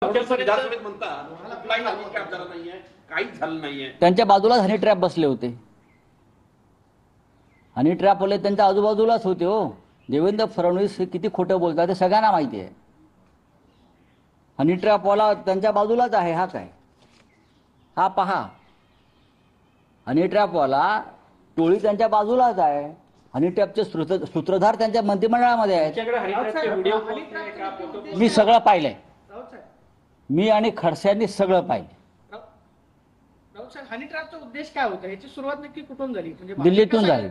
विधानसभेत म्हणतात कुठलाही हनी ट्रॅप झाला नाहीये, काहीच झालं नाहीये. त्यांच्या बाजूलाच हनी ट्रॅप बसले होते. हनी ट्रॅप वाले त्यांच्या आजूबाजूलाच होते. हो, देवेंद्र फडणवीस हे किती खोटं बोलतात ते सगळ्यांना माहिती आहे. हनी ट्रॅपवाला त्यांच्या बाजूलाच आहे. हा काय, हा पहा, हनी ट्रॅपवाला टोळी त्यांच्या बाजूलाच आहे. हनी ट्रॅपचे सूत्रधार त्यांच्या मंत्रिमंडळामध्ये आहेत. मी सगळं पाहिलंय. मी आणि खडसेंनी सगळं पाहिलं. हनी ट्रॅपचा उद्देश काय होता, याची सुरुवात नक्की कुठून झाली? म्हणजे दिल्लीतून झाली.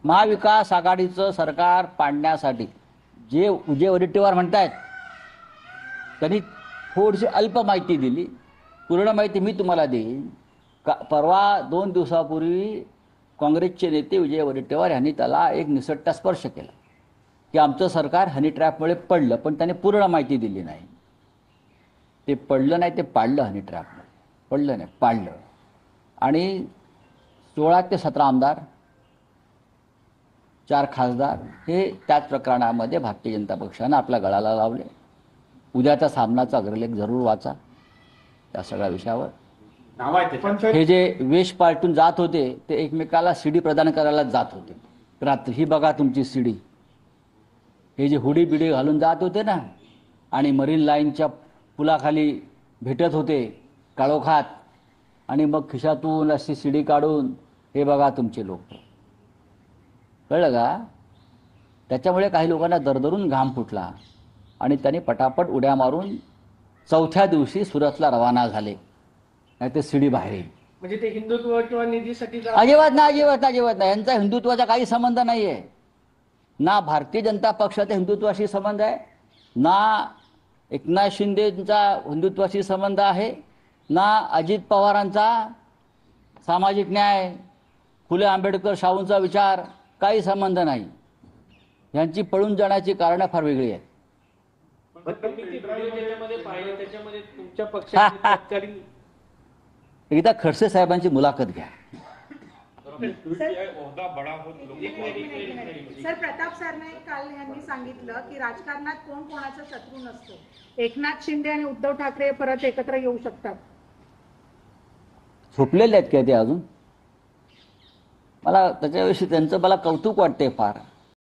महाविकास आघाडीचं सरकार पाडण्यासाठी जे विजय वडेट्टीवार म्हणतायत त्यांनी थोडीशी अल्प माहिती दिली. पूर्ण माहिती मी तुम्हाला देईन. परवा 2 दिवसापूर्वी काँग्रेसचे नेते विजय वडेट्टीवार यांनी त्याला एक निसट्टा स्पर्श केला की आमचं सरकार हनी ट्रॅपमुळे पडलं, पण त्याने पूर्ण माहिती दिली नाही. ते पडलं नाही, ते पाडलं. हनी ट्रॅपमुळे पडलं नाही, पाडलं. आणि 16 ते 17 आमदार, 4 खासदार हे त्याच प्रकरणामध्ये भारतीय जनता पक्षानं आपल्या गळाला लावले. उद्याचा सामनाचा अग्रलेख जरूर वाचा त्या सगळ्या विषयावर. हे जे वेश पालटून जात होते ते एकमेकाला सीडी प्रदान करायला जात होते. रात्री ही बघा तुमची सीडी. हे जे हुडी बिडी घालून जात होते ना आणि मरीन लाईनच्या पुलाखाली भेटत होते काळोखात, आणि मग खिशातून अशी सीडी काढून हे बघा तुमचे लोक. कळलं का? त्याच्यामुळे काही लोकांना दरदरून घाम फुटला आणि त्यांनी पटापट उड्या मारून 4थ्या दिवशी सुरतला रवाना झाले. नाही ते सीडी बाहेर येईल. म्हणजे ते हिंदुत्व किंवा निधीसाठी अजिबात नाही, अजिबात नाही, अजिबात नाही. यांचा हिंदुत्वाचा काही संबंध नाही आहे. ना भारतीय जनता पक्षाचा हिंदुत्वाशी संबंध आहे, ना एकनाथ शिंदेचा हिंदुत्वाशी संबंध आहे, ना अजित पवारांचा सामाजिक न्याय, फुले आंबेडकर शाहूंचा विचार, काही संबंध नाही. यांची पळून जाण्याची कारणं फार वेगळी आहेत. तुमच्या पक्षात एकदा खडसे साहेबांची मुलाखत घ्या. सर, प्रताप सरनाईक काल यांनी सांगितलं की राजकारणात कोण कोणाचा शत्रू नसतो. एकनाथ शिंदे आणि उद्धव ठाकरे परत एकत्र येऊ शकतात. झोपलेले आहेत का ते अजून? मला त्याच्याविषयी त्यांचं मला कौतुक वाटते फार.